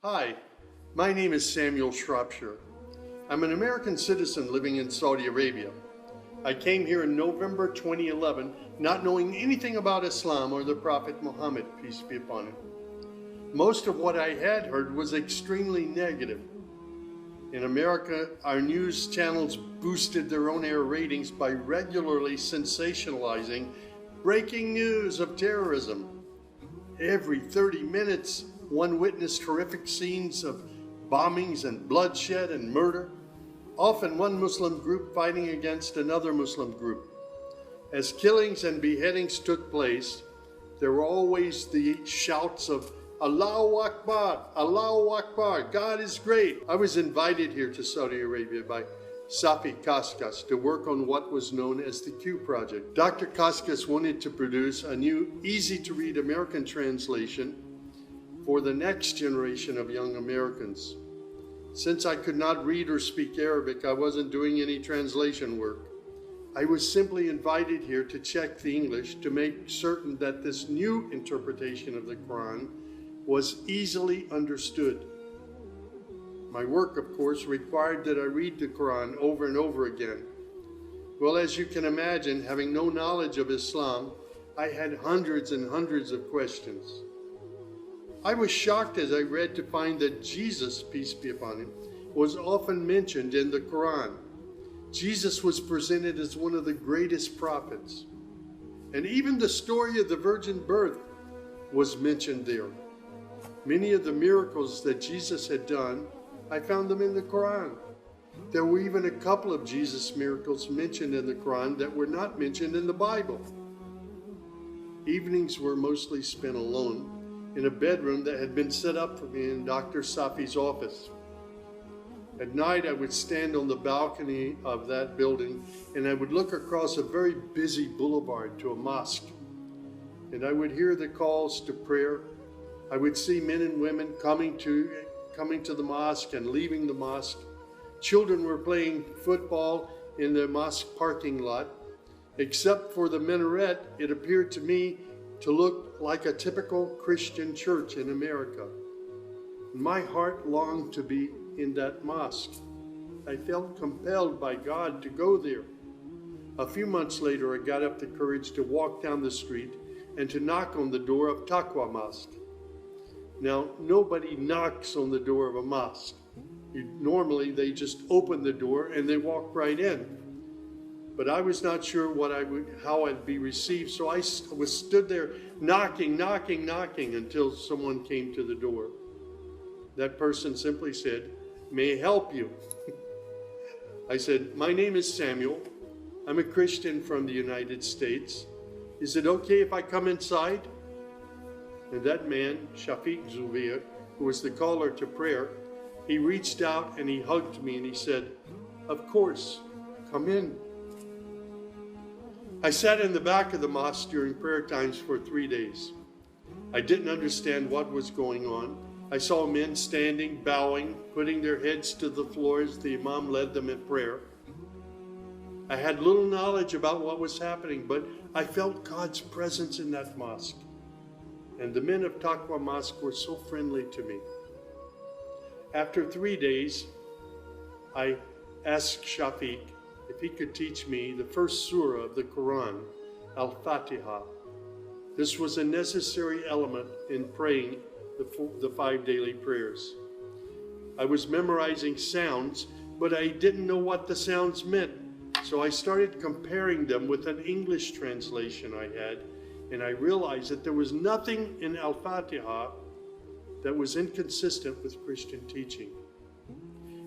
Hi, my name is Earle Shropshire. I'm an American citizen living in Saudi Arabia. I came here in November 2011, not knowing anything about Islam or the Prophet Muhammad, peace be upon him. Most of what I had heard was extremely negative. In America, our news channels boosted their on-air ratings by regularly sensationalizing breaking news of terrorism. Every 30 minutes, one witnessed horrific scenes of bombings and bloodshed and murder, often one Muslim group fighting against another Muslim group. As killings and beheadings took place, there were always the shouts of Allahu Akbar, Allahu Akbar, God is great. I was invited here to Saudi Arabia by Safi Kaskas to work on what was known as the Q Project. Dr. Kaskas wanted to produce a new, easy-to-read American translation for the next generation of young Americans. Since I could not read or speak Arabic, I wasn't doing any translation work. I was simply invited here to check the English to make certain that this new interpretation of the Quran was easily understood. My work, of course, required that I read the Quran over and over again. Well, as you can imagine, having no knowledge of Islam, I had hundreds and hundreds of questions. I was shocked as I read to find that Jesus, peace be upon him, was often mentioned in the Quran. Jesus was presented as one of the greatest prophets. And even the story of the virgin birth was mentioned there. Many of the miracles that Jesus had done, I found them in the Quran. There were even a couple of Jesus miracles mentioned in the Quran that were not mentioned in the Bible. Evenings were mostly spent alone in a bedroom that had been set up for me in Dr. Safi's office. At night, I would stand on the balcony of that building and I would look across a very busy boulevard to a mosque. And I would hear the calls to prayer. I would see men and women coming to the mosque and leaving the mosque. Children were playing football in the mosque parking lot. Except for the minaret, it appeared to me to look like a typical Christian church in America. My heart longed to be in that mosque. I felt compelled by God to go there. A few months later, I got up the courage to walk down the street and to knock on the door of Taqwa Mosque. Now, nobody knocks on the door of a mosque. Normally, they just open the door and they walk right in. But I was not sure how I'd be received, so I stood there knocking until someone came to the door. That person simply said, "May I help you?" I said, "My name is Samuel. I'm a Christian from the United States. Is it okay if I come inside?" And that man, Shafiq Zubair, who was the caller to prayer, he reached out and he hugged me and he said, "Of course, come in." I sat in the back of the mosque during prayer times for 3 days. I didn't understand what was going on. I saw men standing, bowing, putting their heads to the floor as the imam led them in prayer. I had little knowledge about what was happening, but I felt God's presence in that mosque. And the men of Taqwa Mosque were so friendly to me. After 3 days, I asked Shafiq if he could teach me the first surah of the Quran, Al-Fatiha. This was a necessary element in praying the 5 daily prayers. I was memorizing sounds, but I didn't know what the sounds meant. So I started comparing them with an English translation I had, and I realized that there was nothing in Al-Fatiha that was inconsistent with Christian teaching.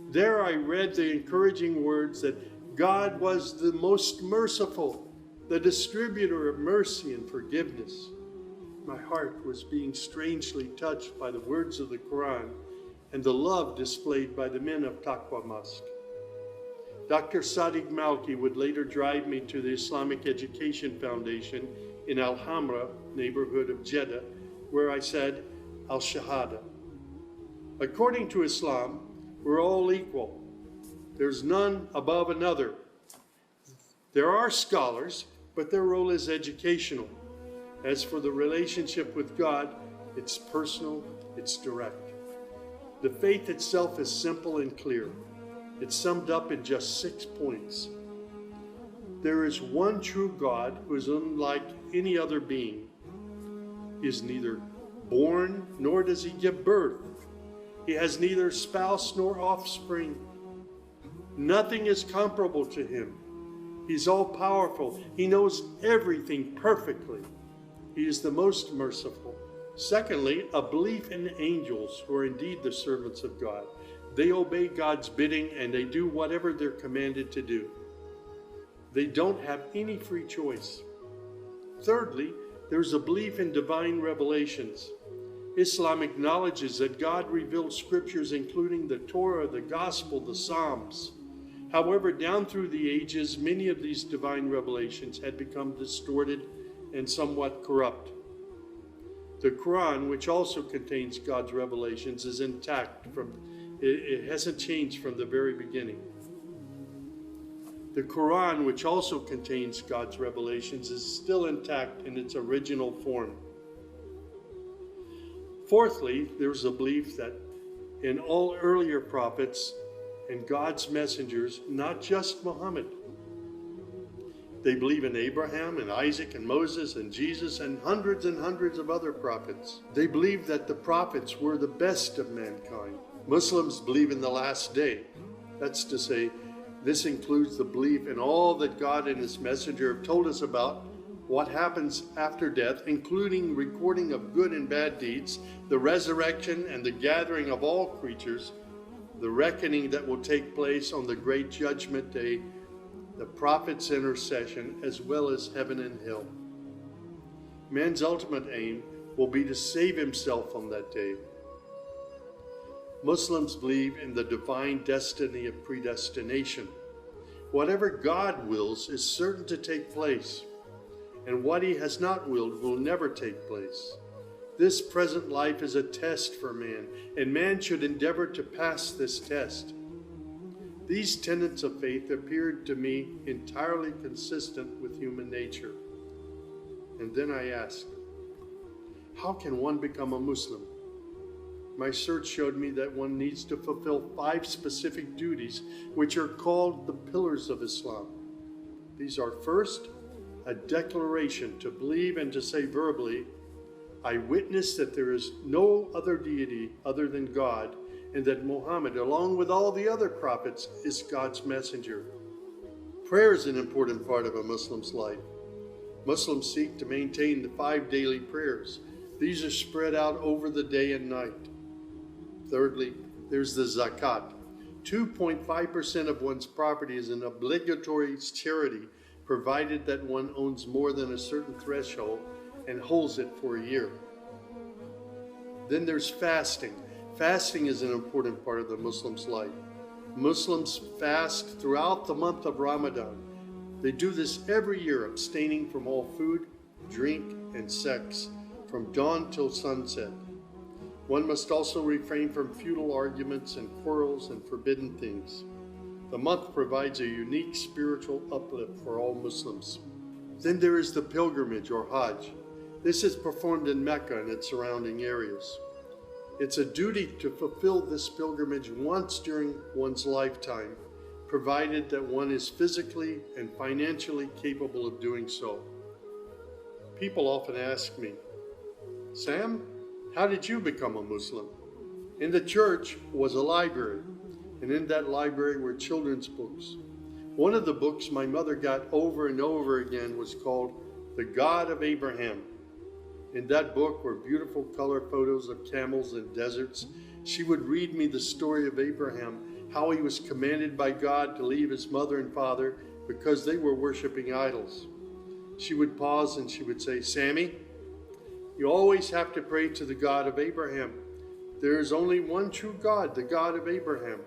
There I read the encouraging words that God was the most merciful, the distributor of mercy and forgiveness. My heart was being strangely touched by the words of the Quran and the love displayed by the men of Taqwa Mosque. Dr. Sadiq Malki would later drive me to the Islamic Education Foundation in Al-Hamra neighborhood of Jeddah, where I said Al-Shahada. According to Islam, we're all equal. There's none above another. There are scholars, but their role is educational. As for the relationship with God, it's personal, it's direct. The faith itself is simple and clear. It's summed up in just 6 points. There is one true God who is unlike any other being. He is neither born nor does he give birth. He has neither spouse nor offspring. Nothing is comparable to him. He's all-powerful. He knows everything perfectly. He is the most merciful. Secondly, a belief in angels who are indeed the servants of God. They obey God's bidding and they do whatever they're commanded to do. They don't have any free choice. Thirdly, there's a belief in divine revelations. Islam acknowledges that God revealed scriptures including the Torah, the Gospel, the Psalms. However, down through the ages, many of these divine revelations had become distorted and somewhat corrupt. The Quran, which also contains God's revelations, is intact. It hasn't changed from the very beginning. The Quran, which also contains God's revelations, is still intact in its original form. Fourthly, there's a belief that in all earlier prophets and God's messengers, not just Muhammad. They believe in Abraham and Isaac and Moses and Jesus and hundreds of other prophets. They believe that the prophets were the best of mankind. Muslims believe in the last day. That's to say, this includes the belief in all that God and his messenger have told us about what happens after death, including recording of good and bad deeds, the resurrection and the gathering of all creatures, the reckoning that will take place on the great judgment day, the prophet's intercession, as well as heaven and hell. Man's ultimate aim will be to save himself on that day. Muslims believe in the divine destiny of predestination. Whatever God wills is certain to take place, and what he has not willed will never take place. This present life is a test for man, and man should endeavor to pass this test. These tenets of faith appeared to me entirely consistent with human nature. And then I asked, how can one become a Muslim? My search showed me that one needs to fulfill 5 specific duties, which are called the pillars of Islam. These are: first, a declaration to believe and to say verbally, I witness that there is no other deity other than God, and that Muhammad, along with all the other prophets, is God's messenger. Prayer is an important part of a Muslim's life. Muslims seek to maintain the 5 daily prayers. These are spread out over the day and night. Thirdly, there's the zakat. 2.5% of one's property is an obligatory charity, provided that one owns more than a certain threshold and holds it for a year. Then there's fasting. Fasting is an important part of the Muslim's life. Muslims fast throughout the month of Ramadan. They do this every year, abstaining from all food, drink, and sex, from dawn till sunset. One must also refrain from futile arguments and quarrels and forbidden things. The month provides a unique spiritual uplift for all Muslims. Then there is the pilgrimage or Hajj. This is performed in Mecca and its surrounding areas. It's a duty to fulfill this pilgrimage once during one's lifetime, provided that one is physically and financially capable of doing so. People often ask me, Sam, how did you become a Muslim? In the church was a library, and in that library were children's books. One of the books my mother got over and over again was called The God of Abraham. In that book were beautiful color photos of camels and deserts. She would read me the story of Abraham, how he was commanded by God to leave his mother and father because they were worshiping idols. She would pause and she would say, Sammy, you always have to pray to the God of Abraham. There is only one true God, the God of Abraham.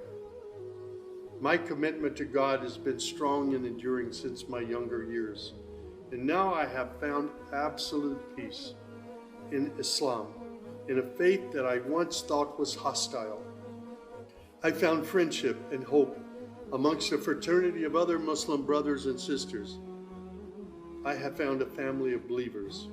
My commitment to God has been strong and enduring since my younger years. And now I have found absolute peace in Islam, in a faith that I once thought was hostile. I found friendship and hope amongst a fraternity of other Muslim brothers and sisters. I have found a family of believers.